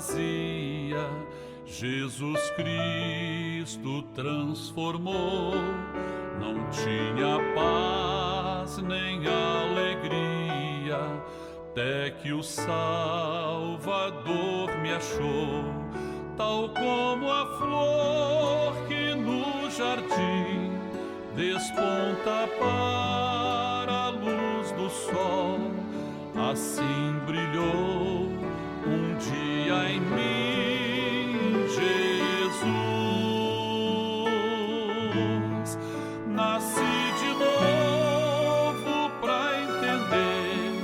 vazia, Jesus Cristo transformou. Não tinha paz nem alegria, até que o Salvador me achou. Tal como a flor que no jardim desponta para a luz do sol, assim brilhou um dia em mim Jesus. Nasci de novo pra entender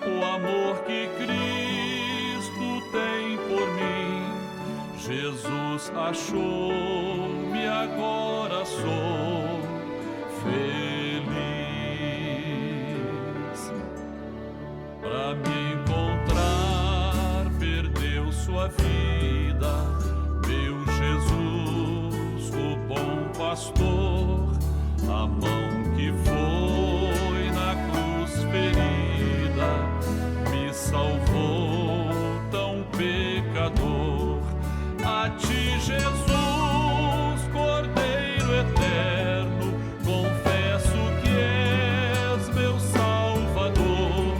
o amor que Cristo tem por mim. Jesus achou-me, agora sou feliz. Pra me encontrar, perdeu sua vida, meu Jesus, o bom pastor. A mão que foi na cruz ferida me salvou, tão pecador. A ti, Jesus, Cordeiro eterno, confesso que és meu Salvador.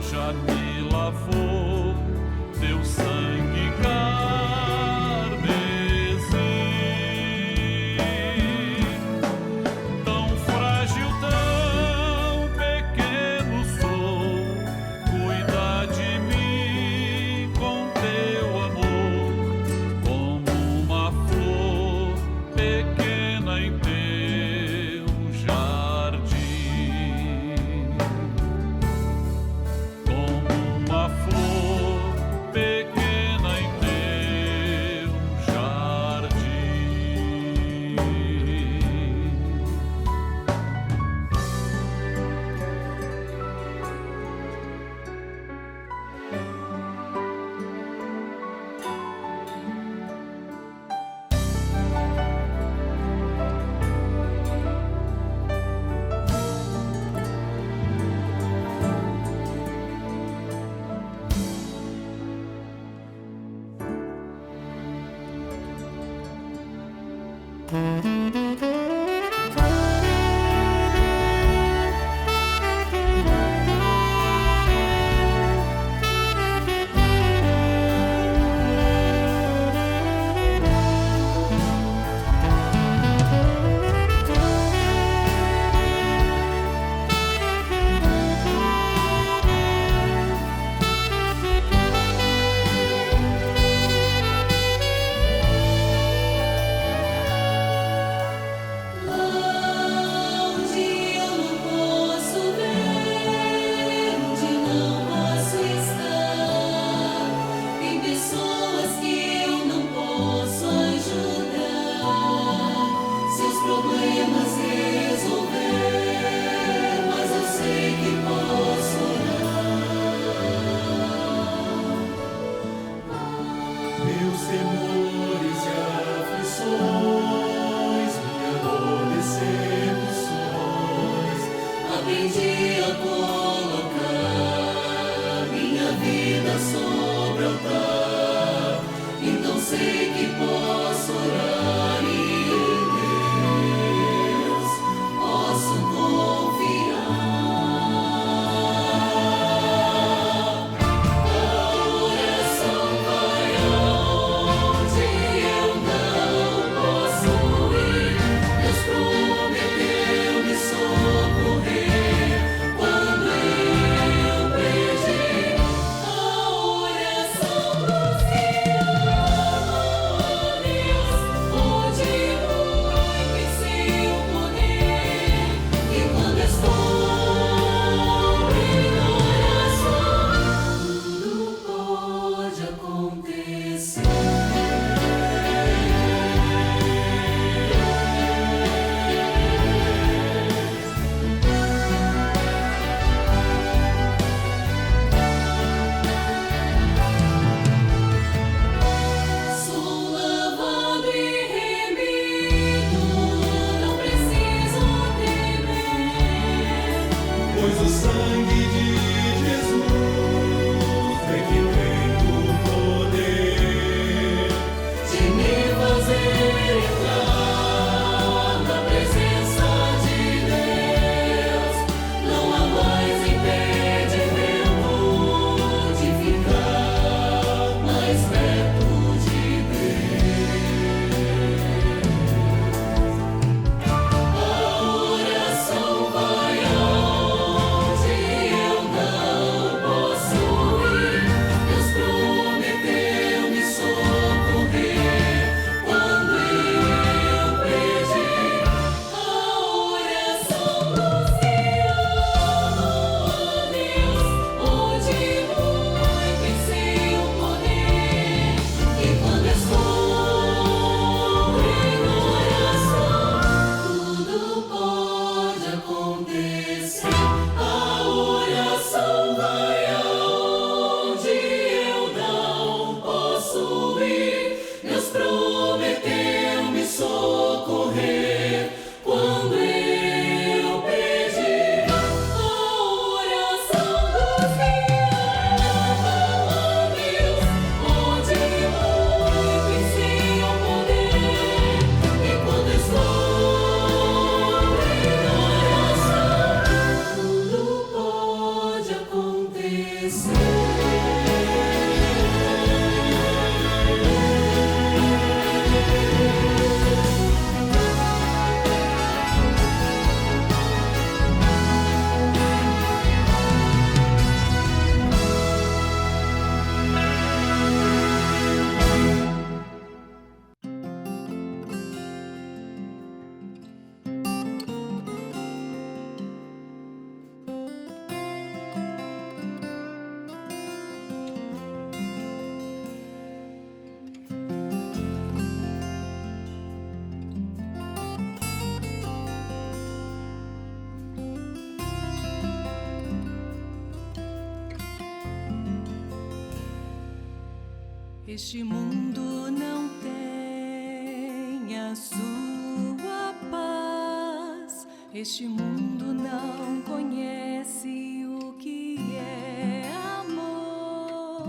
Já me lavou teu sangue carmesim. Tão frágil, tão pequeno sou, cuida de mim com teu amor, como uma flor pequena em teu jardim. Como uma flor pequena em teu jardim. Meus temores e aflições, minha dor, decepções, aprendi a colocar minha vida sobre o altar. Então sei que posso orar e em Deus posso confiar. Pois o sangue de Jesus é que tem o poder. Este mundo não tem a sua paz. Este mundo não conhece o que é amor.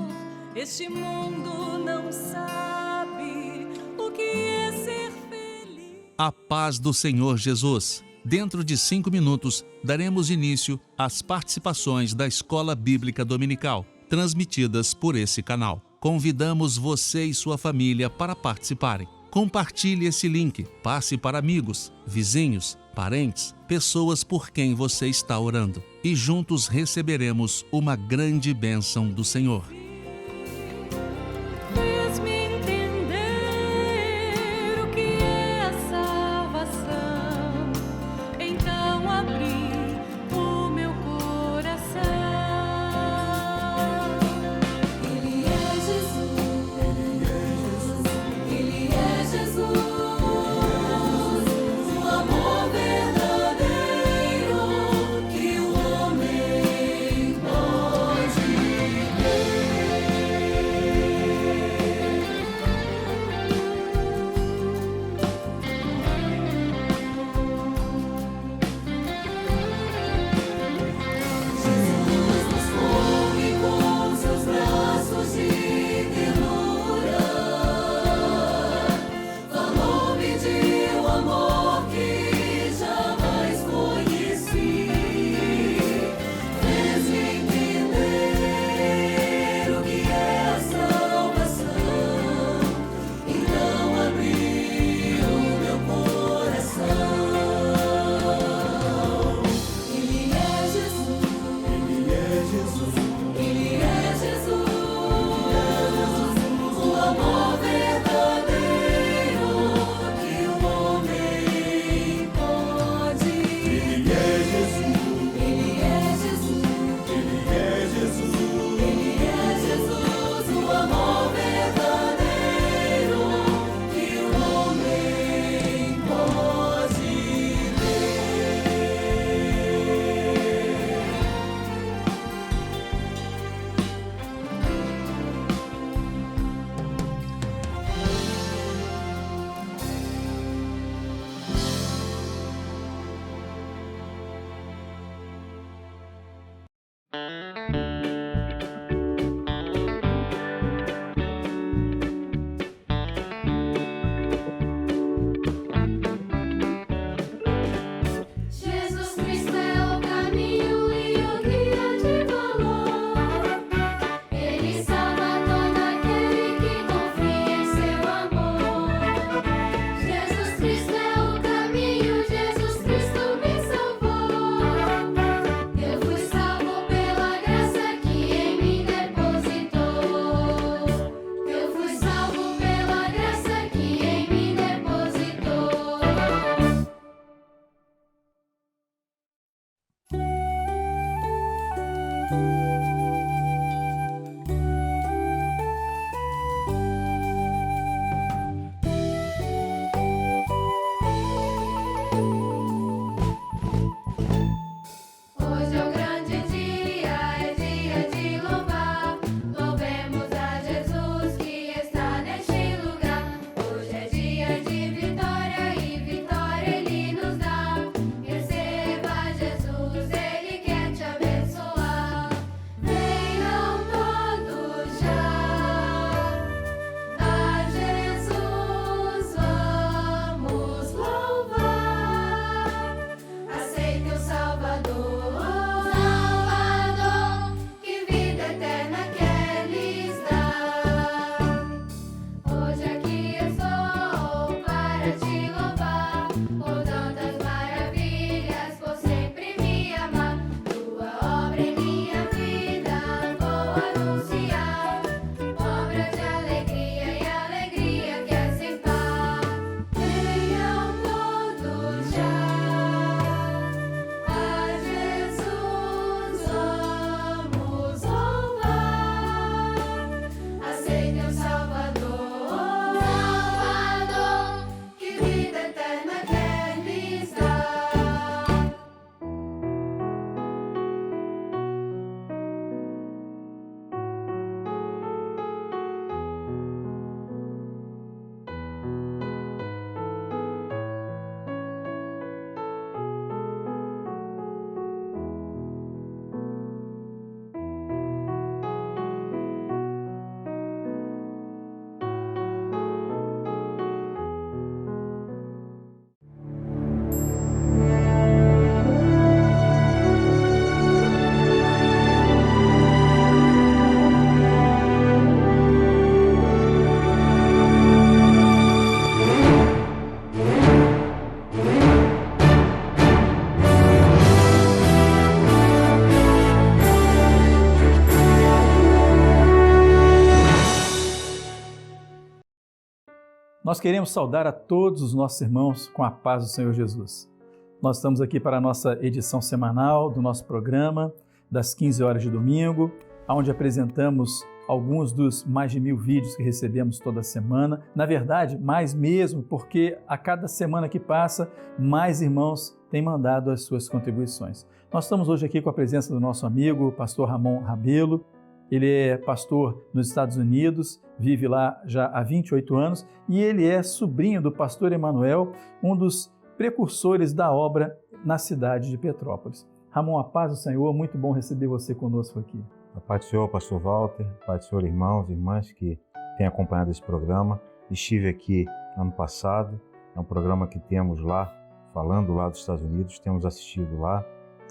Este mundo não sabe o que é ser feliz. A paz do Senhor Jesus. Dentro de 5 minutos, daremos início às participações da Escola Bíblica Dominical, transmitidas por esse canal. Convidamos você e sua família para participarem. Compartilhe esse link, passe para amigos, vizinhos, parentes, pessoas por quem você está orando. E juntos receberemos uma grande bênção do Senhor. Fez-me entender o que é a salvação. Então abri o meu coração. Ele é Jesus. Ele é Jesus. O amor verdadeiro que o homem pode ter. Nós queremos saudar a todos os nossos irmãos com a paz do Senhor Jesus. Nós estamos aqui para a nossa edição semanal do nosso programa, das 15 horas de domingo, onde apresentamos alguns dos mais de 1000 vídeos que recebemos toda semana. Na verdade, mais mesmo, porque a cada semana que passa, mais irmãos têm mandado as suas contribuições. Nós estamos hoje aqui com a presença do nosso amigo, pastor Ramon Rabelo. Ele é pastor nos Estados Unidos, vive lá já há 28 anos e ele é sobrinho do pastor Emanuel, um dos precursores da obra na cidade de Petrópolis. Ramon, a paz do Senhor, muito bom receber você conosco aqui. A paz do Senhor, pastor Walter, a paz do Senhor, irmãos e irmãs que têm acompanhado esse programa. Estive aqui ano passado, é um programa que temos lá, falando lá dos Estados Unidos, temos assistido lá.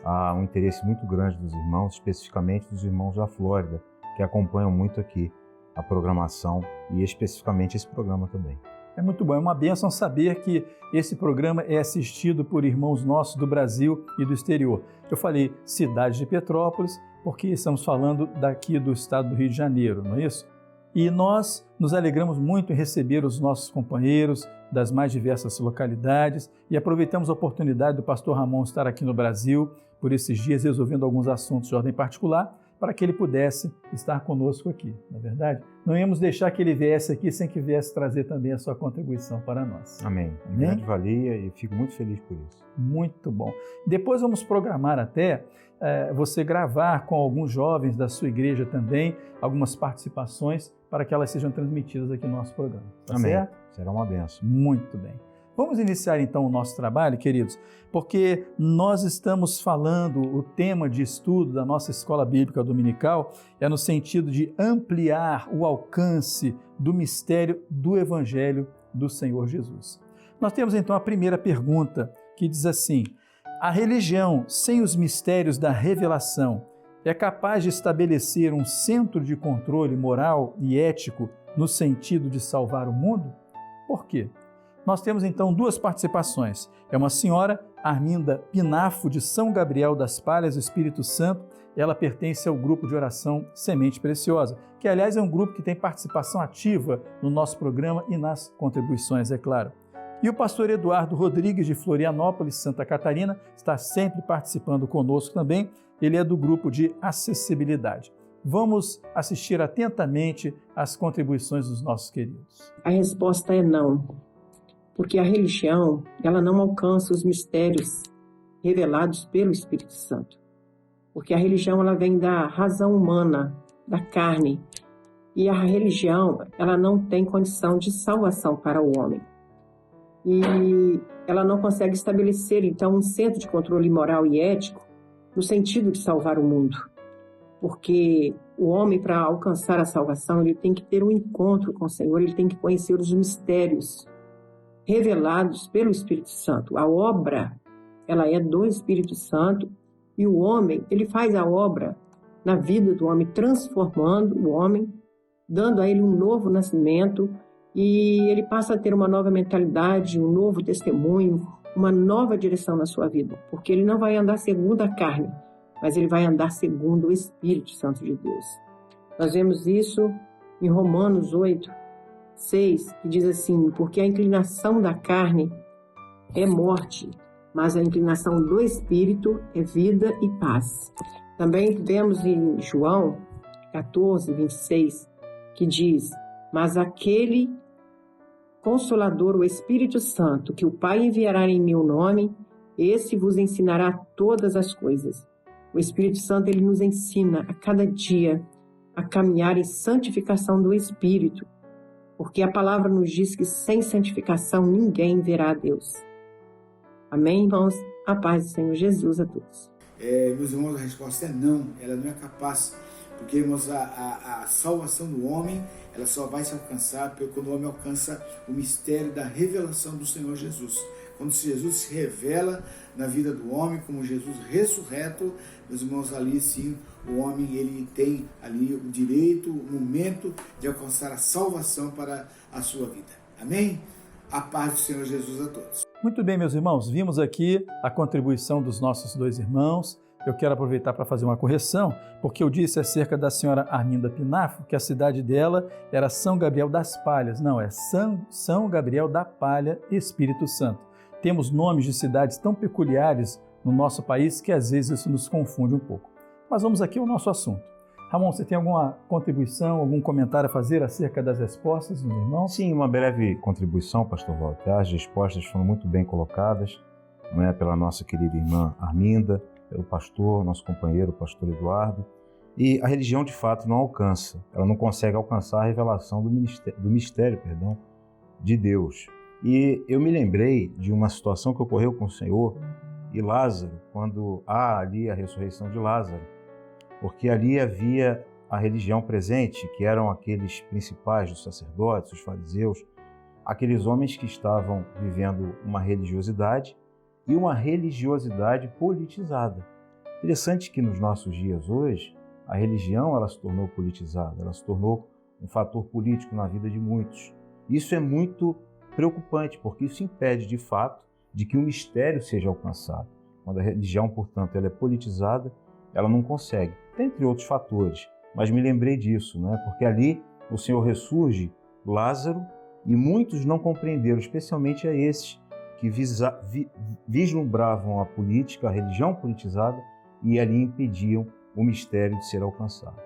Há um interesse muito grande dos irmãos, especificamente dos irmãos da Flórida, que acompanham muito aqui a programação e especificamente esse programa também. É muito bom, é uma bênção saber que esse programa é assistido por irmãos nossos do Brasil e do exterior. Eu falei cidade de Petrópolis, porque estamos falando daqui do estado do Rio de Janeiro, não é isso? E nós nos alegramos muito em receber os nossos companheiros das mais diversas localidades e aproveitamos a oportunidade do pastor Ramon estar aqui no Brasil por esses dias, resolvendo alguns assuntos de ordem particular, para que ele pudesse estar conosco aqui, não é verdade? Não íamos deixar que ele viesse aqui sem que viesse trazer também a sua contribuição para nós. Amém. De grande valia e fico muito feliz por isso. Muito bom. Depois vamos programar até você gravar com alguns jovens da sua igreja também, algumas participações, para que elas sejam transmitidas aqui no nosso programa. Tá Amém. Certo? Será uma bênção. Muito bem. Vamos iniciar então o nosso trabalho, queridos, porque nós estamos falando, o tema de estudo da nossa Escola Bíblica Dominical é no sentido de ampliar o alcance do mistério do Evangelho do Senhor Jesus. Nós temos então a primeira pergunta, que diz assim: a religião sem os mistérios da revelação é capaz de estabelecer um centro de controle moral e ético no sentido de salvar o mundo? Por quê? Nós temos então duas participações. É uma senhora, Arminda Pinafo, de São Gabriel das Palhas, do Espírito Santo. Ela pertence ao grupo de oração Semente Preciosa, que aliás é um grupo que tem participação ativa no nosso programa e nas contribuições, é claro. E o pastor Eduardo Rodrigues, de Florianópolis, Santa Catarina, está sempre participando conosco também. Ele é do grupo de acessibilidade. Vamos assistir atentamente às contribuições dos nossos queridos. A resposta é não. Porque a religião, ela não alcança os mistérios revelados pelo Espírito Santo. Porque a religião, ela vem da razão humana, da carne. E a religião, ela não tem condição de salvação para o homem. E ela não consegue estabelecer, então, um centro de controle moral e ético no sentido de salvar o mundo. Porque o homem, para alcançar a salvação, ele tem que ter um encontro com o Senhor, ele tem que conhecer os mistérios revelados pelo Espírito Santo. A obra, ela é do Espírito Santo e o homem, ele faz a obra na vida do homem, transformando o homem, dando a ele um novo nascimento e ele passa a ter uma nova mentalidade, um novo testemunho, uma nova direção na sua vida, porque ele não vai andar segundo a carne, mas ele vai andar segundo o Espírito Santo de Deus. Nós vemos isso em Romanos 8:6, que diz assim: porque a inclinação da carne é morte, mas a inclinação do Espírito é vida e paz. Também vemos em João 14:26, que diz: mas aquele Consolador, o Espírito Santo, que o Pai enviará em meu nome, esse vos ensinará todas as coisas. O Espírito Santo, ele nos ensina a cada dia a caminhar em santificação do Espírito, porque a palavra nos diz que sem santificação ninguém verá a Deus. Amém, irmãos? A paz do Senhor Jesus a todos. Meus irmãos, a resposta é não, ela não é capaz, porque, irmãos, a salvação do homem, ela só vai se alcançar quando o homem alcança o mistério da revelação do Senhor Jesus. Quando Jesus se revela na vida do homem como Jesus ressurreto, meus irmãos, ali sim, o homem ele tem ali o direito, o momento de alcançar a salvação para a sua vida. Amém? A paz do Senhor Jesus a todos. Muito bem, meus irmãos, vimos aqui a contribuição dos nossos dois irmãos, eu quero aproveitar para fazer uma correção, porque eu disse acerca da senhora Arminda Pinafo que a cidade dela era São Gabriel das Palhas. Não, é São Gabriel da Palha, Espírito Santo. Temos nomes de cidades tão peculiares no nosso país que às vezes isso nos confunde um pouco. Mas vamos aqui ao nosso assunto. Ramon, você tem alguma contribuição, algum comentário a fazer acerca das respostas dos irmãos? Sim, uma breve contribuição, pastor Walter. As respostas foram muito bem colocadas, não é, pela nossa querida irmã Arminda, pelo pastor, nosso companheiro, o pastor Eduardo. E a religião, de fato, não alcança, ela não consegue alcançar a revelação do mistério de Deus. E eu me lembrei de uma situação que ocorreu com o Senhor e Lázaro, quando há ali a ressurreição de Lázaro, porque ali havia a religião presente, que eram aqueles principais dos sacerdotes, os fariseus, aqueles homens que estavam vivendo uma religiosidade e uma religiosidade politizada. Interessante que nos nossos dias hoje, a religião ela se tornou politizada, ela se tornou um fator político na vida de muitos. Isso é muito preocupante, porque isso impede, de fato, de que o mistério seja alcançado. Quando a religião, portanto, ela é politizada, ela não consegue, entre outros fatores. Mas me lembrei disso, né? Porque ali o Senhor ressurge Lázaro e muitos não compreenderam, especialmente a esses que vislumbravam a política, a religião politizada e ali impediam o mistério de ser alcançado.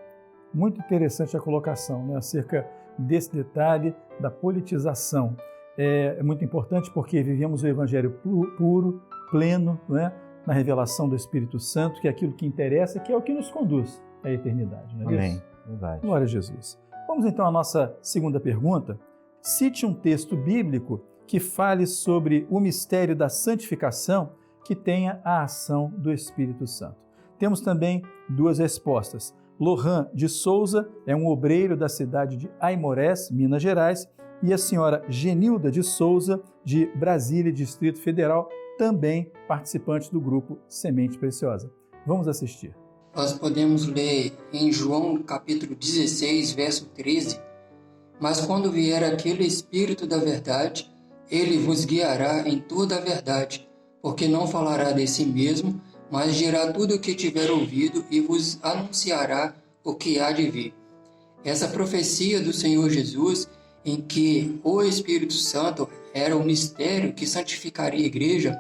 Muito interessante a colocação, né, acerca desse detalhe da politização. É muito importante porque vivemos o Evangelho puro, pleno, né, na revelação do Espírito Santo, que é aquilo que interessa, que é o que nos conduz à eternidade. Não é Amém. isso? Verdade. Glória a Jesus. Vamos então à nossa segunda pergunta. Cite um texto bíblico que fale sobre o mistério da santificação que tenha a ação do Espírito Santo. Temos também duas respostas. Lohan de Souza é um obreiro da cidade de Aimorés, Minas Gerais, e a senhora Genilda de Souza, de Brasília, Distrito Federal, também participante do grupo Semente Preciosa. Vamos assistir. Nós podemos ler em João capítulo 16, verso 13, mas quando vier aquele Espírito da verdade, ele vos guiará em toda a verdade, porque não falará de si mesmo, mas dirá tudo o que tiver ouvido e vos anunciará o que há de vir. Essa profecia do Senhor Jesus, em que o Espírito Santo era o mistério que santificaria a igreja,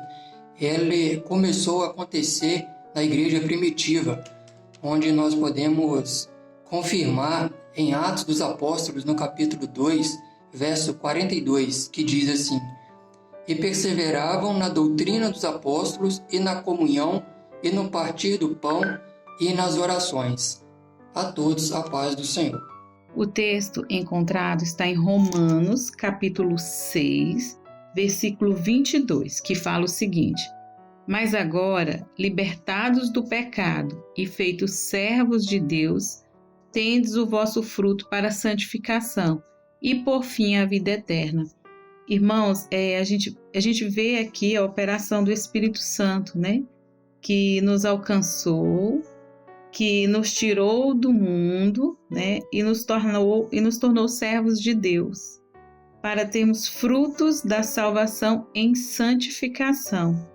ele começou a acontecer na igreja primitiva, onde nós podemos confirmar em Atos dos Apóstolos, no capítulo 2, verso 42, que diz assim: E perseveravam na doutrina dos apóstolos e na comunhão e no partir do pão e nas orações. A todos a paz do Senhor. O texto encontrado está em Romanos, capítulo 6, versículo 22, que fala o seguinte: Mas agora, libertados do pecado e feitos servos de Deus, tendes o vosso fruto para a santificação e, por fim, a vida eterna. Irmãos, a gente vê aqui a operação do Espírito Santo, né? Que nos alcançou, que nos tirou do mundo, né? E nos tornou servos de Deus, para termos frutos da salvação em santificação,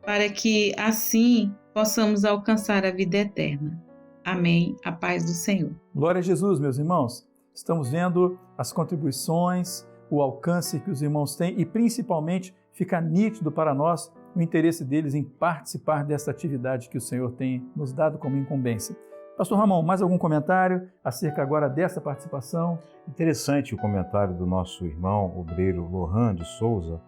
para que assim possamos alcançar a vida eterna. Amém. A paz do Senhor. Glória a Jesus, meus irmãos. Estamos vendo as contribuições, o alcance que os irmãos têm e, principalmente, fica nítido para nós o interesse deles em participar dessa atividade que o Senhor tem nos dado como incumbência. Pastor Ramon, mais algum comentário acerca agora dessa participação? Interessante o comentário do nosso irmão obreiro Lohan de Souza,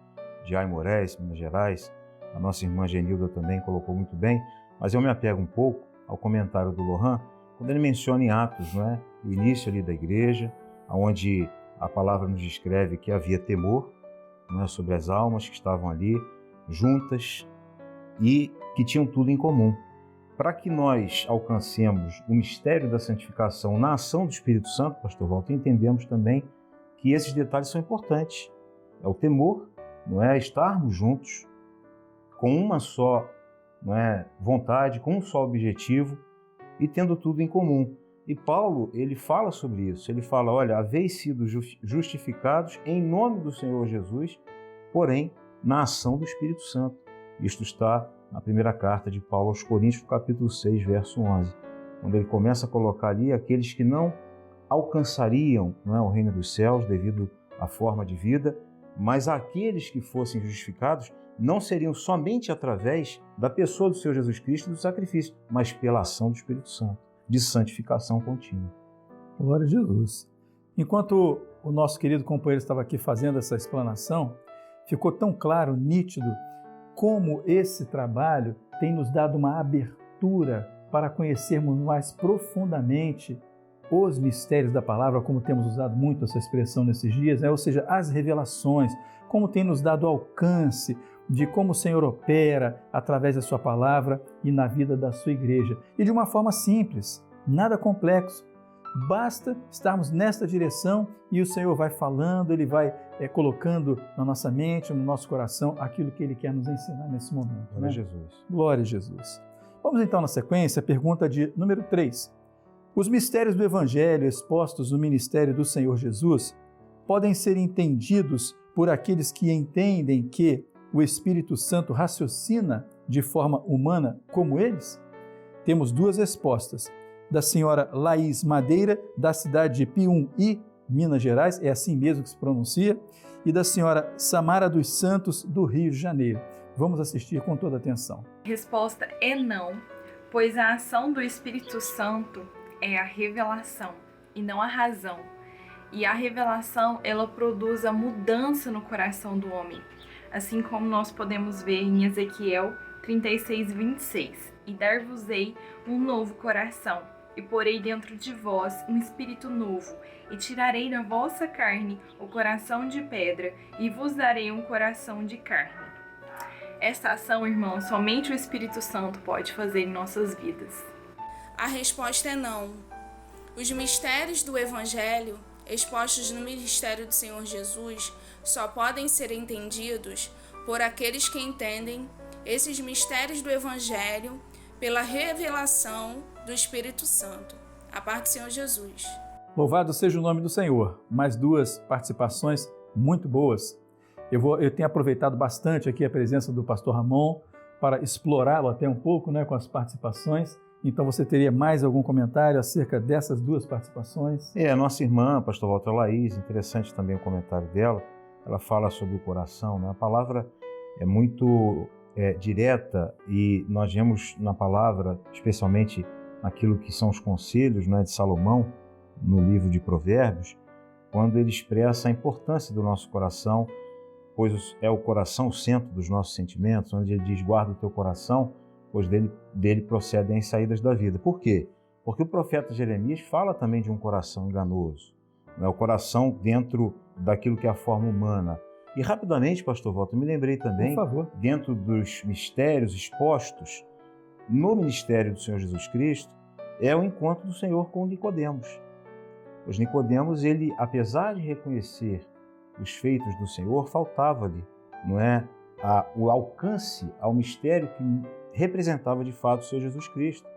de Aimorés, Minas Gerais. A nossa irmã Genilda também colocou muito bem, mas eu me apego um pouco ao comentário do Lohan, quando ele menciona em Atos, não é? O início ali da igreja, onde a palavra nos descreve que havia temor, não é? Sobre as almas que estavam ali juntas e que tinham tudo em comum. Para que nós alcancemos o mistério da santificação na ação do Espírito Santo, pastor Walter, entendemos também que esses detalhes são importantes. É o temor, não é? Estarmos juntos com uma só, não é, vontade, com um só objetivo e tendo tudo em comum. E Paulo, ele fala sobre isso. Ele fala, olha, haveis sido justificados em nome do Senhor Jesus, porém, na ação do Espírito Santo. Isto está na primeira carta de Paulo aos Coríntios, capítulo 6, verso 11, onde ele começa a colocar ali aqueles que não alcançariam, não é, o reino dos céus devido à forma de vida, mas aqueles que fossem justificados não seriam somente através da pessoa do Senhor Jesus Cristo e do sacrifício, mas pela ação do Espírito Santo, de santificação contínua. Glória a Jesus. Enquanto o nosso querido companheiro estava aqui fazendo essa explanação, ficou tão claro, nítido, como esse trabalho tem nos dado uma abertura para conhecermos mais profundamente os mistérios da palavra, como temos usado muito essa expressão nesses dias, ou seja, as revelações, como tem nos dado alcance de como o Senhor opera através da sua palavra e na vida da sua igreja. E de uma forma simples, nada complexo. Basta estarmos nesta direção e o Senhor vai falando, Ele vai colocando na nossa mente, no nosso coração, aquilo que Ele quer nos ensinar nesse momento. Glória a Jesus. Glória a Jesus. Vamos então na sequência, pergunta de número 3. Os mistérios do Evangelho expostos no ministério do Senhor Jesus podem ser entendidos por aqueles que entendem que o Espírito Santo raciocina de forma humana como eles? Temos duas respostas. Da senhora Laís Madeira, da cidade de Piumhi, Minas Gerais, é assim mesmo que se pronuncia, e da senhora Samara dos Santos, do Rio de Janeiro. Vamos assistir com toda atenção. Resposta é não, pois a ação do Espírito Santo é a revelação e não a razão. E a revelação, ela produz a mudança no coração do homem, assim como nós podemos ver em Ezequiel 36, 26. E dar-vos-ei um novo coração, e porei dentro de vós um espírito novo, e tirarei da vossa carne o coração de pedra, e vos darei um coração de carne. Esta ação, irmãos, somente o Espírito Santo pode fazer em nossas vidas. A resposta é não. Os mistérios do Evangelho, expostos no ministério do Senhor Jesus, só podem ser entendidos por aqueles que entendem esses mistérios do Evangelho pela revelação do Espírito Santo, a parte do Senhor Jesus. Louvado seja o nome do Senhor. Mais duas participações muito boas. Eu tenho aproveitado bastante aqui a presença do pastor Ramon para explorá-lo até um pouco, com as participações. Então você teria mais algum comentário acerca dessas duas participações? A nossa irmã, pastor Walter Laís, interessante também o comentário dela. Ela fala sobre o coração, né? A palavra é muito direta e nós vemos na palavra, especialmente naquilo que são os conselhos, né, de Salomão, no livro de Provérbios, quando ele expressa a importância do nosso coração, pois é o coração o centro dos nossos sentimentos, onde ele diz, guarda o teu coração, pois dele procedem as saídas da vida. Por quê? Porque o profeta Jeremias fala também de um coração enganoso, né? O coração dentro daquilo que é a forma humana. E rapidamente, pastor Walter, me lembrei também, por favor, dentro dos mistérios expostos no ministério do Senhor Jesus Cristo, é o encontro do Senhor com Nicodemos. Pois Nicodemos, ele, apesar de reconhecer os feitos do Senhor, faltava-lhe, não é, o alcance ao mistério que representava de fato o Senhor Jesus Cristo.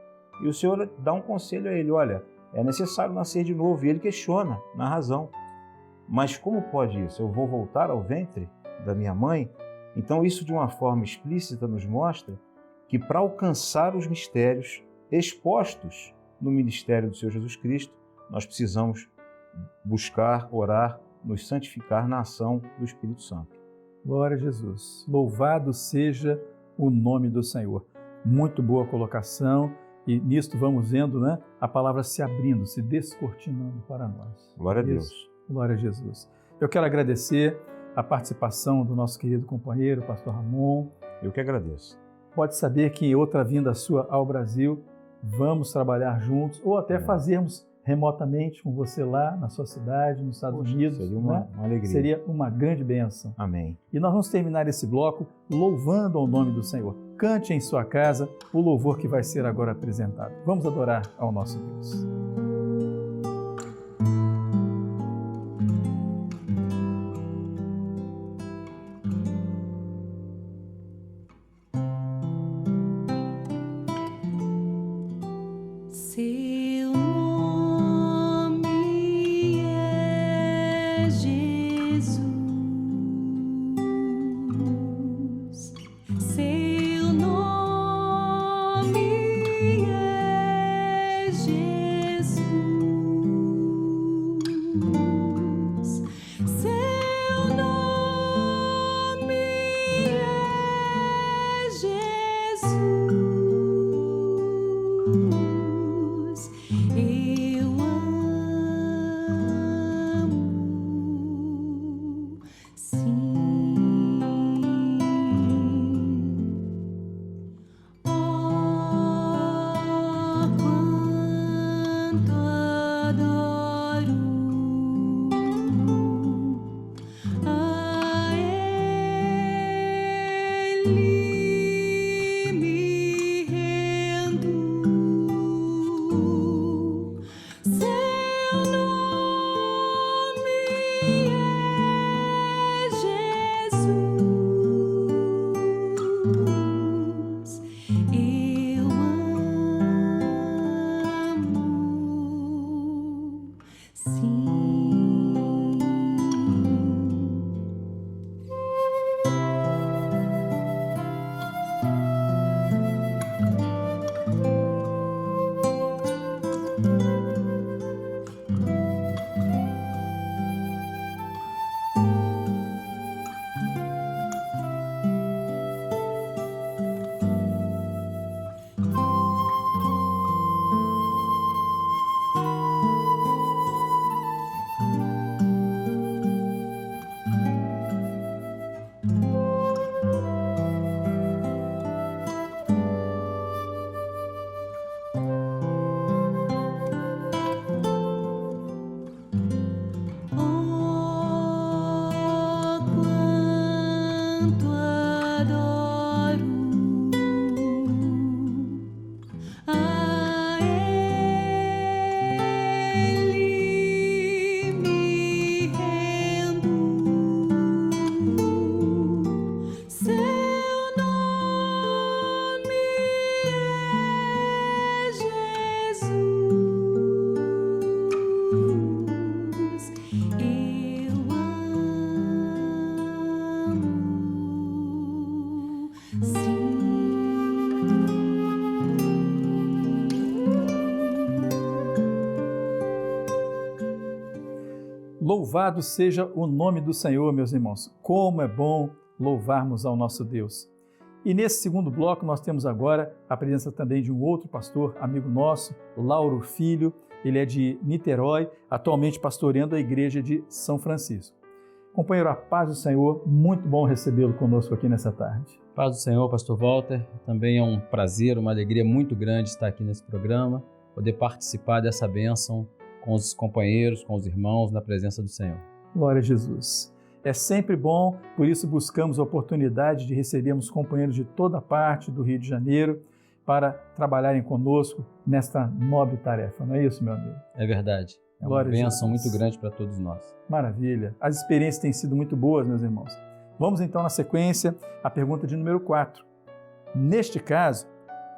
E o Senhor dá um conselho a ele, olha, é necessário nascer de novo. E ele questiona na razão. Mas como pode isso? Eu vou voltar ao ventre da minha mãe? Então isso de uma forma explícita nos mostra que para alcançar os mistérios expostos no ministério do Senhor Jesus Cristo, nós precisamos buscar, orar, nos santificar na ação do Espírito Santo. Glória a Jesus. Louvado seja o nome do Senhor. Muito boa colocação e nisto vamos vendo, né, a palavra se abrindo, se descortinando para nós. Glória a Deus. Glória a Jesus. Eu quero agradecer a participação do nosso querido companheiro, pastor Ramon. Eu que agradeço. Pode saber que em outra vinda sua ao Brasil, vamos trabalhar juntos ou até fazermos remotamente com você lá na sua cidade, nos Estados Unidos. Seria uma alegria. Seria uma grande bênção. Amém. E nós vamos terminar esse bloco louvando ao nome do Senhor. Cante em sua casa o louvor que vai ser agora apresentado. Vamos adorar ao nosso Deus. Seu nome Louvado seja o nome do Senhor, meus irmãos. Como é bom louvarmos ao nosso Deus. E nesse segundo bloco nós temos agora a presença também de um outro pastor, amigo nosso, Lauro Filho. Ele é de Niterói, atualmente pastoreando a igreja de São Francisco. Companheiro, a paz do Senhor, muito bom recebê-lo conosco aqui nessa tarde. Paz do Senhor, pastor Walter. Também é um prazer, uma alegria muito grande estar aqui nesse programa, poder participar dessa bênção com os companheiros, com os irmãos, na presença do Senhor. Glória a Jesus. É sempre bom, por isso buscamos a oportunidade de recebermos companheiros de toda parte do Rio de Janeiro para trabalharem conosco nesta nobre tarefa. Não é isso, meu amigo? É verdade. É uma bênção muito grande para todos nós. Maravilha. As experiências têm sido muito boas, meus irmãos. Vamos então na sequência à pergunta de número 4. Neste caso,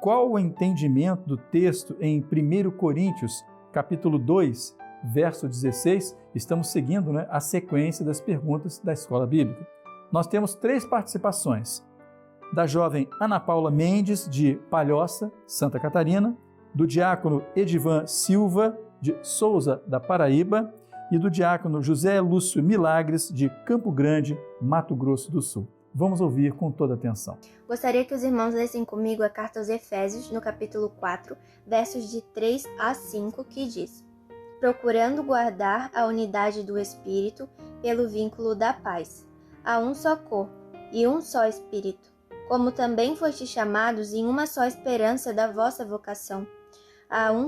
qual o entendimento do texto em 1 Coríntios, capítulo 2, verso 16? Estamos seguindo a sequência das perguntas da Escola Bíblica. Nós temos 3 participações. Da jovem Ana Paula Mendes, de Palhoça, Santa Catarina, do diácono Edivan Silva, de Souza, da Paraíba, e do diácono José Lúcio Milagres, de Campo Grande, Mato Grosso do Sul. Vamos ouvir com toda atenção. Gostaria que os irmãos lessem comigo a carta aos Efésios, no capítulo 4, versos de 3 a 5, que diz: procurando guardar a unidade do Espírito pelo vínculo da paz. Há um só corpo e um só Espírito, como também fostes chamados em uma só esperança da vossa vocação. Há um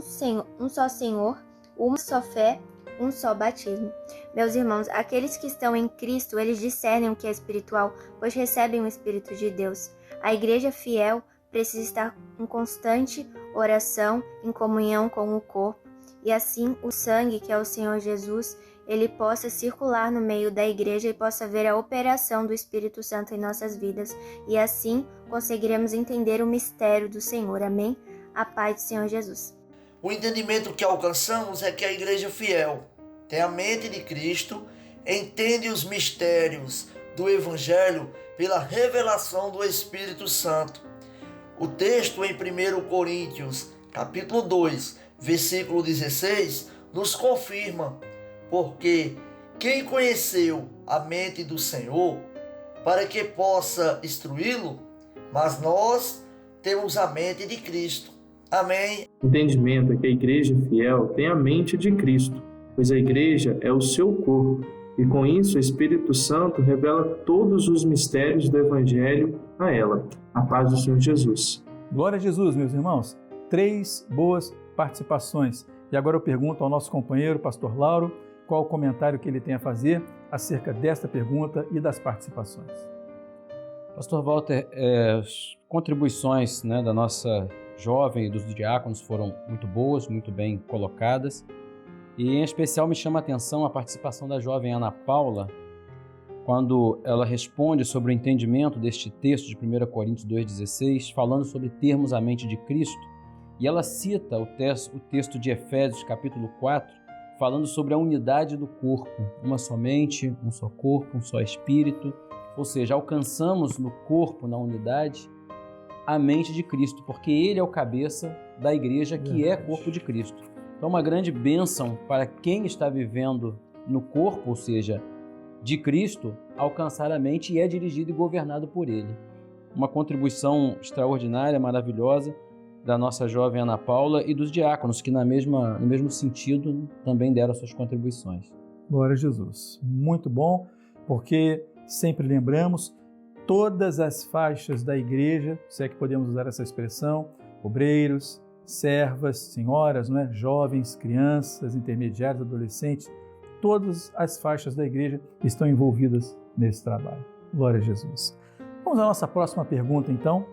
só Senhor, uma só fé, um só batismo. Meus irmãos, aqueles que estão em Cristo, eles discernem o que é espiritual, pois recebem o Espírito de Deus. A igreja fiel precisa estar em constante oração, em comunhão com o corpo, e assim o sangue, que é o Senhor Jesus, ele possa circular no meio da igreja e possa ver a operação do Espírito Santo em nossas vidas, e assim conseguiremos entender o mistério do Senhor. Amém? A paz do Senhor Jesus. O entendimento que alcançamos é que a igreja fiel tem a mente de Cristo, entende os mistérios do Evangelho pela revelação do Espírito Santo. O texto em 1 Coríntios, capítulo 2, versículo 16, nos confirma, porque quem conheceu a mente do Senhor para que possa instruí-lo, mas nós temos a mente de Cristo. Amém. O entendimento é que a igreja fiel tem a mente de Cristo, pois a igreja é o seu corpo, e com isso o Espírito Santo revela todos os mistérios do Evangelho a ela. A paz do Senhor Jesus. Glória a Jesus, meus irmãos. 3 boas participações. E agora eu pergunto ao nosso companheiro, pastor Lauro, qual o comentário que ele tem a fazer acerca desta pergunta e das participações. Pastor Walter, as contribuições da nossa jovem e dos diáconos foram muito boas, muito bem colocadas, e em especial me chama a atenção a participação da jovem Ana Paula, quando ela responde sobre o entendimento deste texto de 1 Coríntios 2,16, falando sobre termos a mente de Cristo, e ela cita o texto de Efésios, capítulo 4, falando sobre a unidade do corpo, uma só mente, um só corpo, um só espírito, ou seja, alcançamos no corpo, na unidade, a mente de Cristo, porque Ele é o cabeça da igreja, que é corpo de Cristo. Então, uma grande bênção para quem está vivendo no corpo, ou seja, de Cristo, alcançar a mente e é dirigido e governado por Ele. Uma contribuição extraordinária, maravilhosa, da nossa jovem Ana Paula e dos diáconos, que no mesmo sentido também deram suas contribuições. Glória a Jesus. Muito bom, porque sempre lembramos todas as faixas da igreja, se é que podemos usar essa expressão, obreiros, servas, senhoras, jovens, crianças, intermediários, adolescentes, todas as faixas da igreja estão envolvidas nesse trabalho. Glória a Jesus. Vamos à nossa próxima pergunta, então.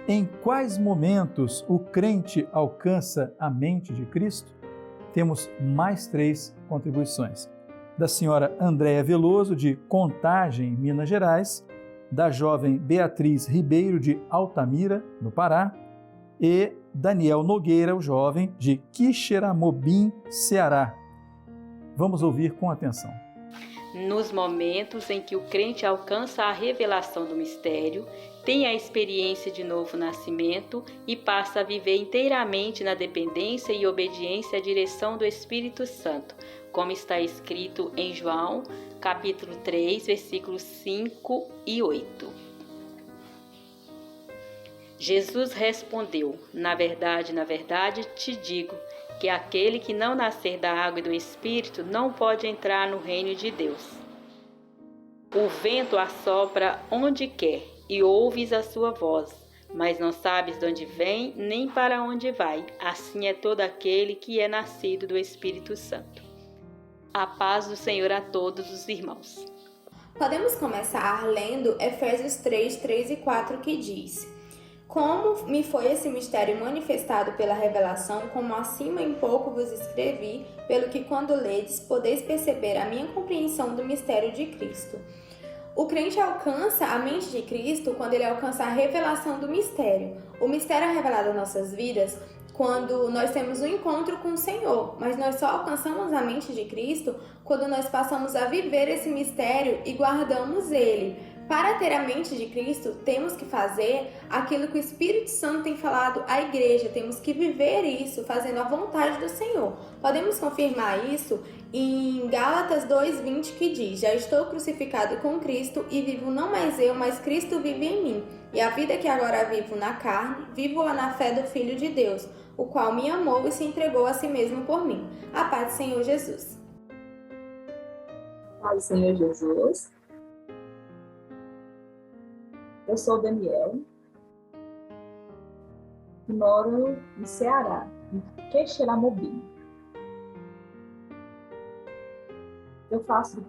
Em quais momentos o crente alcança a mente de Cristo? Temos mais 3 contribuições. Da senhora Andréia Veloso, de Contagem, Minas Gerais, da jovem Beatriz Ribeiro, de Altamira, no Pará, e Daniel Nogueira, o jovem, de Quixeramobim, Ceará. Vamos ouvir com atenção. Nos momentos em que o crente alcança a revelação do mistério, tem a experiência de novo nascimento e passa a viver inteiramente na dependência e obediência à direção do Espírito Santo, como está escrito em João, capítulo 3, versículos 5 e 8. Jesus respondeu: na verdade, te digo que aquele que não nascer da água e do Espírito não pode entrar no reino de Deus. O vento assopra onde quer e ouves a sua voz, mas não sabes de onde vem nem para onde vai. Assim é todo aquele que é nascido do Espírito Santo. A paz do Senhor a todos os irmãos. Podemos começar lendo Efésios 3, 3 e 4, que diz: Como me foi esse mistério manifestado pela revelação, como acima em pouco vos escrevi, pelo que quando ledes podeis perceber a minha compreensão do mistério de Cristo. O crente alcança a mente de Cristo quando ele alcança a revelação do mistério. O mistério é revelado às nossas vidas quando nós temos um encontro com o Senhor, mas nós só alcançamos a mente de Cristo quando nós passamos a viver esse mistério e guardamos ele. Para ter a mente de Cristo, temos que fazer aquilo que o Espírito Santo tem falado à igreja, temos que viver isso, fazendo a vontade do Senhor. Podemos confirmar isso em Gálatas 2:20, que diz: Já estou crucificado com Cristo e vivo não mais eu, mas Cristo vive em mim. E a vida que agora vivo na carne, vivo-a na fé do Filho de Deus, o qual me amou e se entregou a si mesmo por mim. A paz do Senhor Jesus. Paz do Senhor Jesus. Eu sou Daniel e moro no Ceará, em Quixeramobim. Eu faço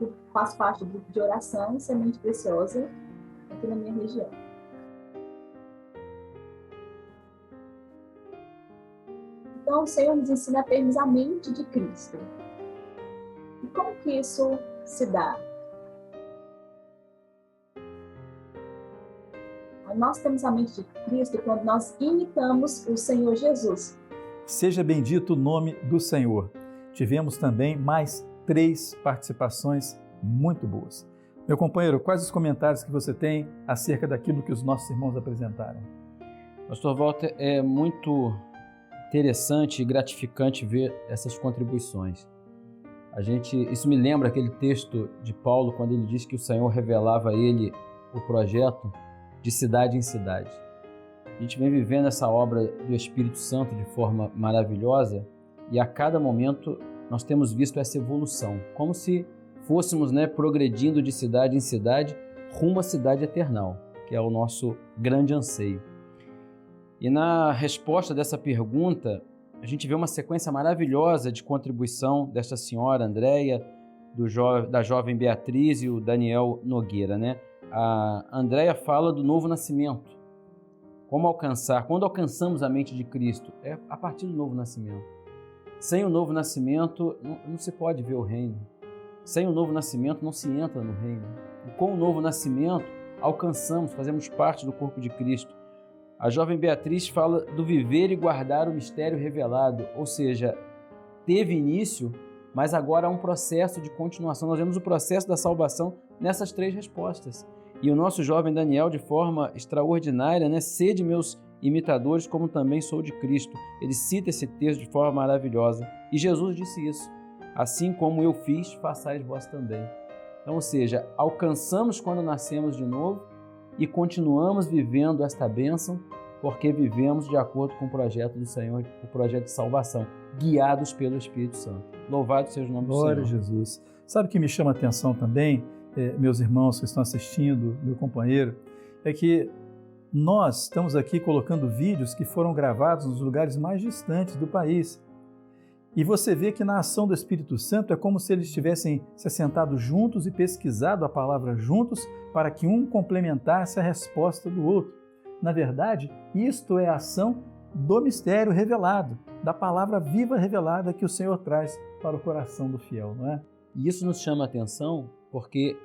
parte do grupo de oração Semente Preciosa aqui na minha região. Então, o Senhor nos ensina a termos a mente de Cristo. E como que isso se dá? Nós temos a mente de Cristo quando nós imitamos o Senhor Jesus. Seja bendito o nome do Senhor. Tivemos também mais 3 participações muito boas. Meu companheiro, quais os comentários que você tem acerca daquilo que os nossos irmãos apresentaram? Pastor Walter, é muito interessante e gratificante ver essas contribuições. Isso me lembra aquele texto de Paulo, quando ele diz que o Senhor revelava a ele o projeto de cidade em cidade. A gente vem vivendo essa obra do Espírito Santo de forma maravilhosa e a cada momento nós temos visto essa evolução, como se fôssemos progredindo de cidade em cidade rumo à cidade eternal, que é o nosso grande anseio. E na resposta dessa pergunta, a gente vê uma sequência maravilhosa de contribuição desta senhora Andréia, da jovem Beatriz e o Daniel Nogueira, A Andréia fala do novo nascimento. Como alcançar? Quando alcançamos a mente de Cristo? É a partir do novo nascimento. Sem o novo nascimento, não se pode ver o reino. Sem o novo nascimento, não se entra no reino. E com o novo nascimento, alcançamos, fazemos parte do corpo de Cristo. A jovem Beatriz fala do viver e guardar o mistério revelado, ou seja, teve início, mas agora há um processo de continuação. Nós vemos o processo da salvação nessas 3 respostas. E o nosso jovem Daniel, de forma extraordinária, sede meus imitadores, como também sou de Cristo. Ele cita esse texto de forma maravilhosa. E Jesus disse isso: assim como eu fiz, façais vós também. Então, ou seja, alcançamos quando nascemos de novo e continuamos vivendo esta bênção porque vivemos de acordo com o projeto do Senhor, o projeto de salvação, guiados pelo Espírito Santo. Louvado seja o nome do Senhor. Glória a Jesus. Sabe o que me chama a atenção também, meus irmãos que estão assistindo, meu companheiro, é que nós estamos aqui colocando vídeos que foram gravados nos lugares mais distantes do país. E você vê que na ação do Espírito Santo é como se eles tivessem se assentado juntos e pesquisado a palavra juntos para que um complementasse a resposta do outro. Na verdade, isto é a ação do mistério revelado, da palavra viva revelada que o Senhor traz para o coração do fiel, não é? E isso nos chama a atenção porque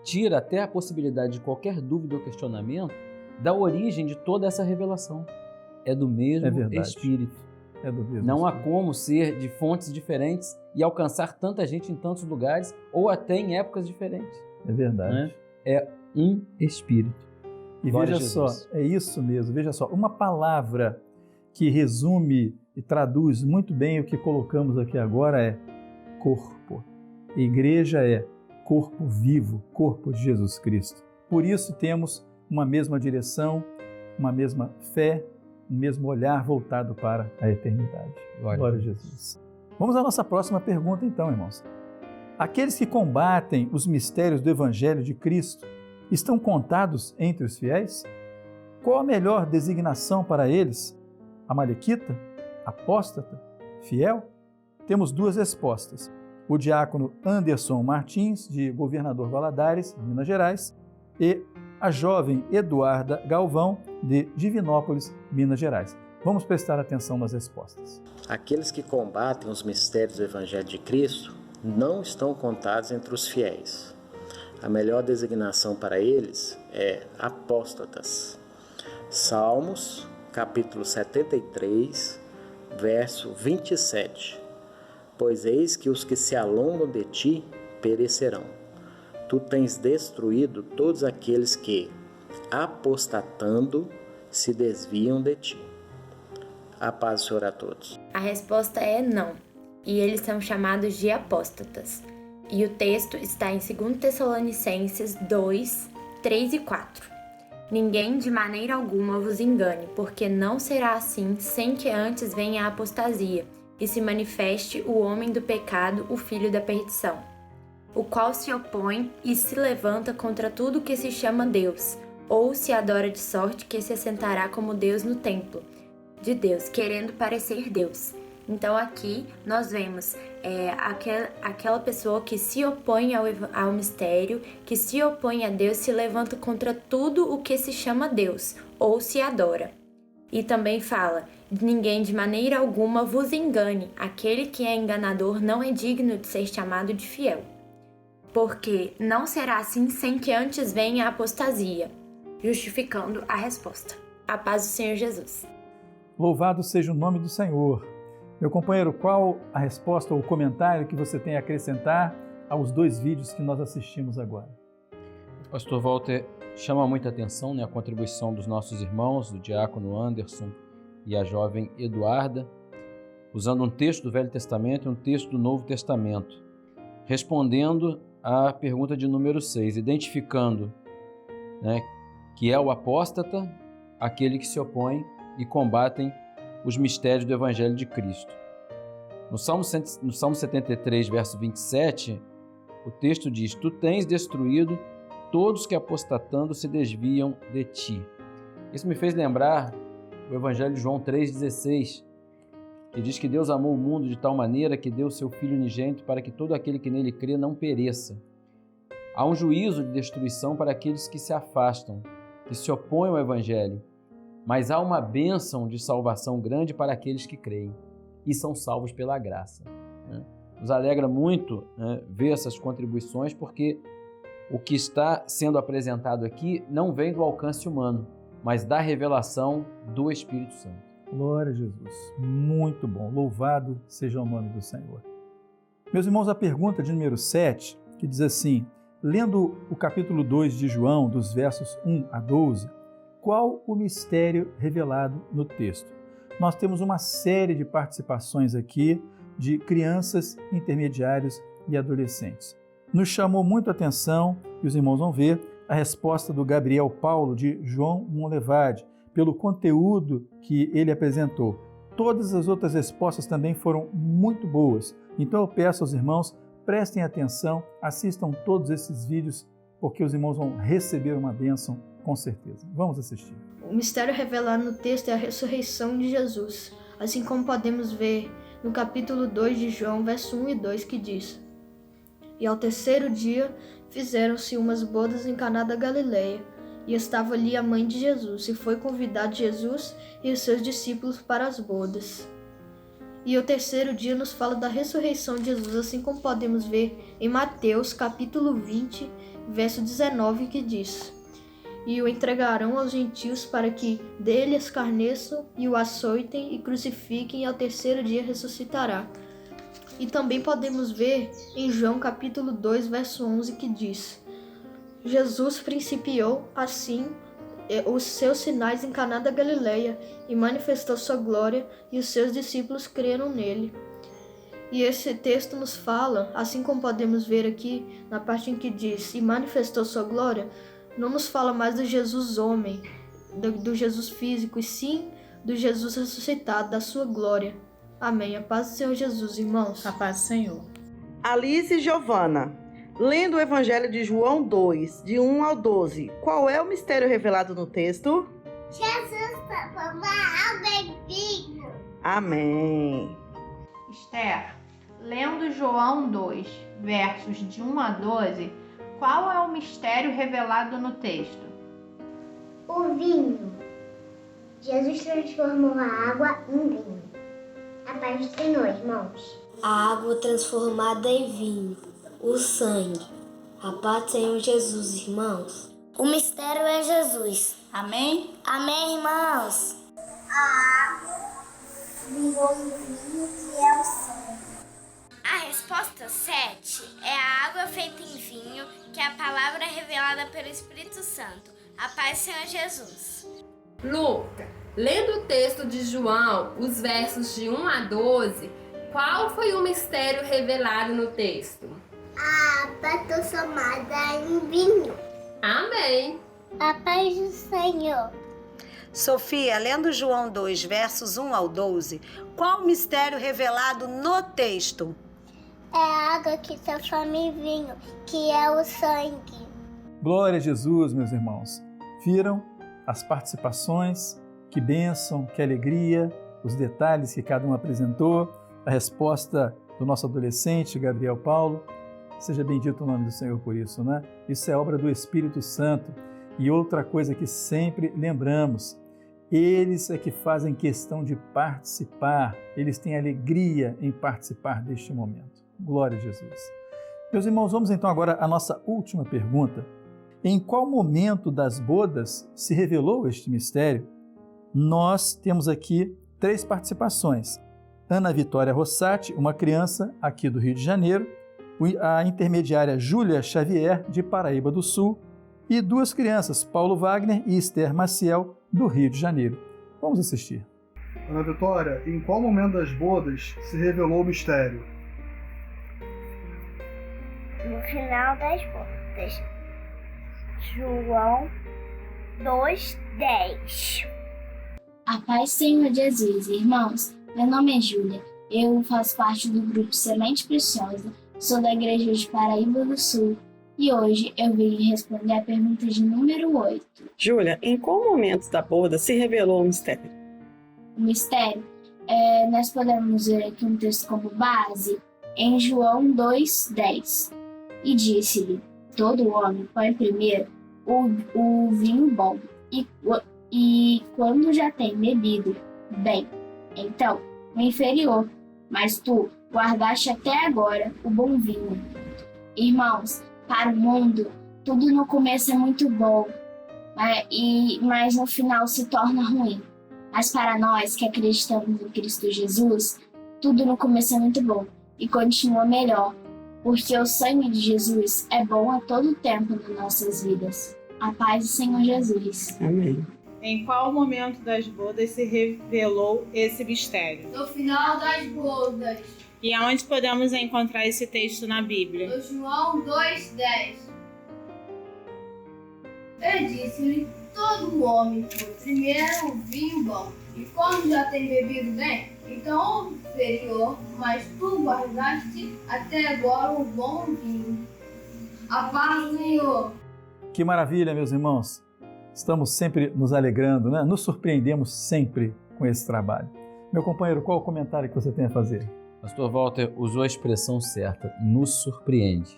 tira até a possibilidade de qualquer dúvida ou questionamento da origem de toda essa revelação. É do mesmo Espírito. É do mesmo Não há Espírito. como ser de fontes diferentes e alcançar tanta gente em tantos lugares ou até em épocas diferentes. É verdade. Né? É um Espírito. E Glória veja a só, Jesus. é isso mesmo, veja só, uma palavra que resume e traduz muito bem o que colocamos aqui agora é corpo. Igreja é corpo vivo, corpo de Jesus Cristo. Por isso temos uma mesma direção, uma mesma fé, um mesmo olhar voltado para a eternidade. Glória a Jesus. Vamos à nossa próxima pergunta então, irmãos. Aqueles que combatem os mistérios do Evangelho de Cristo estão contados entre os fiéis? Qual a melhor designação para eles? Amalequita? Apóstata? Fiel? Temos duas respostas. O diácono Anderson Martins, de Governador Valadares, Minas Gerais, e a jovem Eduarda Galvão, de Divinópolis, Minas Gerais. Vamos prestar atenção nas respostas. Aqueles que combatem os mistérios do Evangelho de Cristo não estão contados entre os fiéis. A melhor designação para eles é apóstatas. Salmos, capítulo 73, verso 27. Pois eis que os que se alongam de ti perecerão. Tu tens destruído todos aqueles que, apostatando, se desviam de ti. A paz do Senhor a todos. A resposta é não, e eles são chamados de apóstatas. E o texto está em 2 Tessalonicenses 2, 3 e 4. Ninguém de maneira alguma vos engane, porque não será assim sem que antes venha a apostasia e se manifeste o homem do pecado, o filho da perdição, o qual se opõe e se levanta contra tudo que se chama Deus, ou se adora de sorte que se assentará como Deus no templo de Deus, querendo parecer Deus. Então aqui nós vemos aquela pessoa que se opõe ao mistério, que se opõe a Deus, se levanta contra tudo o que se chama Deus, ou se adora. E também fala, ninguém de maneira alguma vos engane, aquele que é enganador não é digno de ser chamado de fiel. Porque não será assim sem que antes venha a apostasia, justificando a resposta. A paz do Senhor Jesus. Louvado seja o nome do Senhor. Meu companheiro, qual a resposta ou o comentário que você tem a acrescentar aos dois vídeos que nós assistimos agora? O pastor Walter chama muita atenção, né, a contribuição dos nossos irmãos, do diácono Anderson e a jovem Eduarda, usando um texto do Velho Testamento e um texto do Novo Testamento, respondendo à pergunta de número 6, identificando, né, que é o apóstata, aquele que se opõe e combatem os mistérios do Evangelho de Cristo. No Salmo 73, verso 27, o texto diz, tu tens destruído todos que apostatando se desviam de ti. Isso me fez lembrar o Evangelho de João 3,16, que diz que Deus amou o mundo de tal maneira que deu o seu Filho unigênito para que todo aquele que nele crê não pereça. Há um juízo de destruição para aqueles que se afastam, que se opõem ao Evangelho, mas há uma bênção de salvação grande para aqueles que creem e são salvos pela graça. Nos alegra muito, né, ver essas contribuições, porque o que está sendo apresentado aqui não vem do alcance humano, mas da revelação do Espírito Santo. Glória a Jesus. Muito bom. Louvado seja o nome do Senhor. Meus irmãos, a pergunta de número 7, que diz assim, lendo o capítulo 2 de João, dos versos 1 a 12, qual o mistério revelado no texto? Nós temos uma série de participações aqui de crianças, intermediários e adolescentes. Nos chamou muito a atenção, e os irmãos vão ver, a resposta do Gabriel Paulo de João Monlevade, pelo conteúdo que ele apresentou. Todas as outras respostas também foram muito boas. Então eu peço aos irmãos, prestem atenção, assistam todos esses vídeos, porque os irmãos vão receber uma bênção com certeza. Vamos assistir. O mistério revelado no texto é a ressurreição de Jesus, assim como podemos ver no capítulo 2 de João, verso 1 e 2, que diz: E ao terceiro dia fizeram-se umas bodas em Caná da Galileia, e estava ali a mãe de Jesus, e foi convidado Jesus e os seus discípulos para as bodas. E o terceiro dia nos fala da ressurreição de Jesus, assim como podemos ver em Mateus, capítulo 20, verso 19, que diz: e o entregarão aos gentios para que dele escarneçam e o açoitem e crucifiquem, e ao terceiro dia ressuscitará. E também podemos ver em João capítulo 2, verso 11, que diz: Jesus principiou assim os seus sinais em Caná da Galileia e manifestou sua glória, e os seus discípulos creram nele. E esse texto nos fala, assim como podemos ver aqui na parte em que diz e manifestou sua glória, não nos fala mais do Jesus homem, do Jesus físico, e sim do Jesus ressuscitado, da sua glória. Amém. A paz do Senhor Jesus, irmãos. A paz do Senhor. Alice e Giovana, lendo o Evangelho de João 2, de 1 ao 12, qual é o mistério revelado no texto? Jesus transformar ao bebinho. Amém. Esther, lendo João 2, versos de 1 a 12, qual é o mistério revelado no texto? O vinho. Jesus transformou a água em vinho. A paz do Senhor, irmãos. A água transformada em vinho. O sangue. A paz do Senhor Jesus, irmãos. O mistério é Jesus. Amém? Amém, irmãos. A água virou um vinho que é o sangue. A resposta 7 é a água feita em vinho, que é a palavra revelada pelo Espírito Santo. A paz do Senhor Jesus. Luca, lendo o texto de João, os versos de 1 a 12, qual foi o mistério revelado no texto? A água transformada em vinho. Amém. A paz do Senhor. Sofia, lendo João 2, versos 1 ao 12, qual o mistério revelado no texto? É a água que transforma em vinho, que é o sangue. Glória a Jesus, meus irmãos. Viram as participações? Que bênção, que alegria, os detalhes que cada um apresentou, a resposta do nosso adolescente, Gabriel Paulo. Seja bendito o nome do Senhor por isso, né? Isso é obra do Espírito Santo. E outra coisa que sempre lembramos, eles é que fazem questão de participar, eles têm alegria em participar deste momento. Glória a Jesus. Meus irmãos, vamos então agora à nossa última pergunta. Em qual momento das bodas se revelou este mistério? Nós temos aqui 3 participações. Ana Vitória Rossati, uma criança aqui do Rio de Janeiro, a intermediária Júlia Xavier, de Paraíba do Sul, e 2 crianças, Paulo Wagner e Esther Maciel, do Rio de Janeiro. Vamos assistir. Ana Vitória, em qual momento das bodas se revelou o mistério? No final das bodas. João 2:10. A paz do Senhor Jesus, irmãos. Meu nome é Júlia. Eu faço parte do grupo Semente Preciosa. Sou da igreja de Paraíba do Sul. E hoje eu vim responder a pergunta de número 8. Júlia, em qual momento da boda se revelou o mistério? O mistério, nós podemos ver aqui um texto como base em João 2:10. E disse-lhe, todo homem põe primeiro o vinho bom, e quando já tem bebido bem, então o inferior, mas tu guardaste até agora o bom vinho. Irmãos, para o mundo, tudo no começo é muito bom, mas no final se torna ruim. Mas para nós que acreditamos em Cristo Jesus, tudo no começo é muito bom e continua melhor, porque o sangue de Jesus é bom a todo tempo nas nossas vidas. A paz do Senhor Jesus. Amém. Em qual momento das bodas se revelou esse mistério? No final das bodas. E aonde podemos encontrar esse texto na Bíblia? No João 2:10. Eu disse-lhe, todo homem põe primeiro o vinho bom, e quando já tem bebido bem, então o inferior, mas tu guardaste até agora o bom vinho. A paz do Senhor. Que maravilha, meus irmãos. Estamos sempre nos alegrando, né? Nos surpreendemos sempre com esse trabalho. Meu companheiro, qual o comentário que você tem a fazer? Pastor Walter usou a expressão certa, nos surpreende.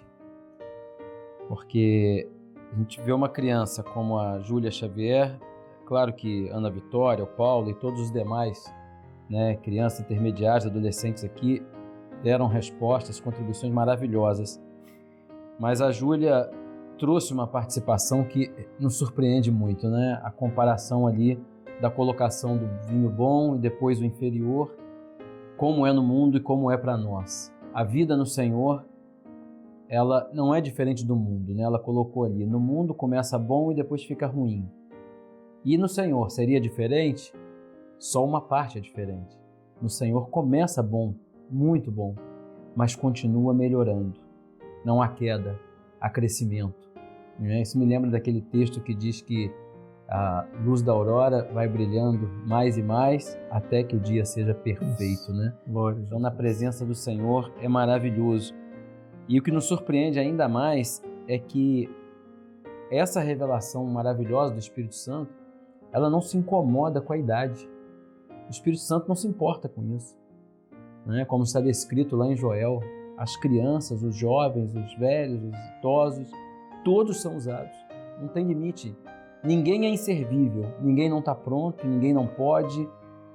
Porque a gente vê uma criança como a Júlia Xavier, claro que Ana Vitória, o Paulo e todos os demais, né, crianças intermediárias, adolescentes aqui, deram respostas, contribuições maravilhosas. Mas a Júlia trouxe uma participação que nos surpreende muito, né? A comparação ali da colocação do vinho bom e depois o inferior, como é no mundo e como é para nós. A vida no Senhor, ela não é diferente do mundo, né? Ela colocou ali, no mundo começa bom e depois fica ruim. E no Senhor seria diferente? Só uma parte é diferente. No Senhor começa bom, muito bom, mas continua melhorando. Não há queda, há crescimento. Isso me lembra daquele texto que diz que a luz da aurora vai brilhando mais e mais até que o dia seja perfeito, né? Então, na presença do Senhor é maravilhoso. E o que nos surpreende ainda mais é que essa revelação maravilhosa do Espírito Santo, ela não se incomoda com a idade. O Espírito Santo não se importa com isso, né? Como está descrito lá em Joel, as crianças, os jovens, os velhos, os idosos, todos são usados. Não tem limite. Ninguém é inservível, ninguém não está pronto, ninguém não pode,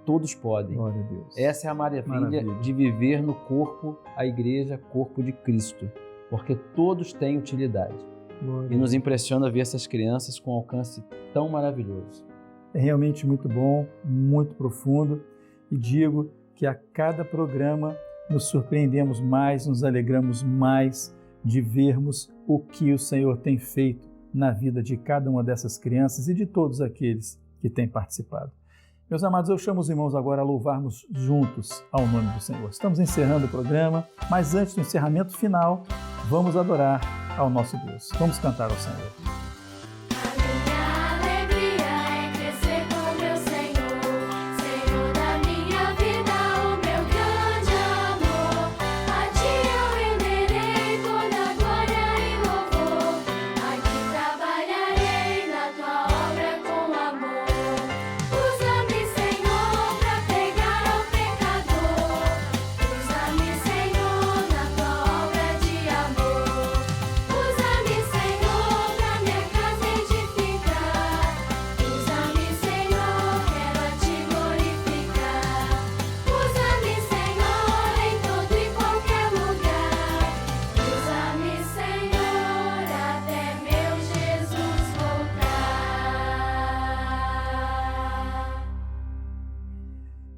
todos podem. Glória a Deus. Essa é a maravilha de viver no corpo, a igreja, corpo de Cristo, porque todos têm utilidade. Glória E nos impressiona ver essas crianças com um alcance tão maravilhoso. É realmente muito bom, muito profundo, e digo que a cada programa nos surpreendemos mais, nos alegramos mais de vermos o que o Senhor tem feito na vida de cada uma dessas crianças e de todos aqueles que têm participado. Meus amados, eu chamo os irmãos agora a louvarmos juntos ao nome do Senhor. Estamos encerrando o programa, mas antes do encerramento final, vamos adorar ao nosso Deus. Vamos cantar ao Senhor.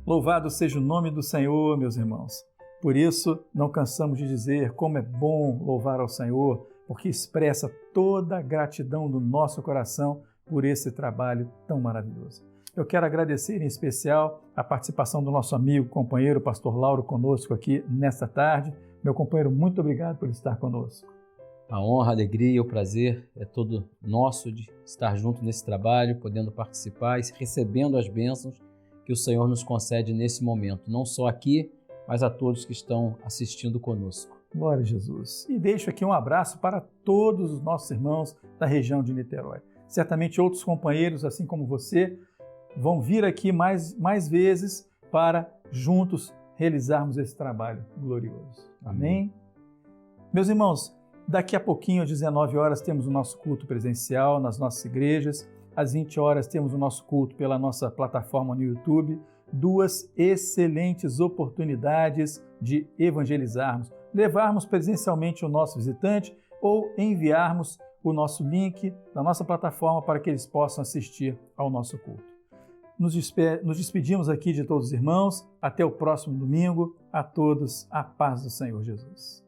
Louvado seja o nome do Senhor, meus irmãos. Por isso, não cansamos de dizer como é bom louvar ao Senhor, porque expressa toda a gratidão do nosso coração por esse trabalho tão maravilhoso. Eu quero agradecer em especial a participação do nosso amigo, companheiro, pastor Lauro, conosco aqui nesta tarde. Meu companheiro, muito obrigado por estar conosco. A honra, a alegria e o prazer é todo nosso de estar junto nesse trabalho, podendo participar e recebendo as bênçãos que o Senhor nos concede nesse momento, não só aqui, mas a todos que estão assistindo conosco. Glória a Jesus. E deixo aqui um abraço para todos os nossos irmãos da região de Niterói. Certamente outros companheiros, assim como você, vão vir aqui mais vezes para juntos realizarmos esse trabalho glorioso. Amém? Meus irmãos, daqui a pouquinho, às 19 horas, temos o nosso culto presencial nas nossas igrejas. Às 20 horas temos o nosso culto pela nossa plataforma no YouTube. Duas excelentes oportunidades de evangelizarmos, levarmos presencialmente o nosso visitante ou enviarmos o nosso link da nossa plataforma para que eles possam assistir ao nosso culto. Nos despedimos aqui de todos os irmãos. Até o próximo domingo. A todos, a paz do Senhor Jesus.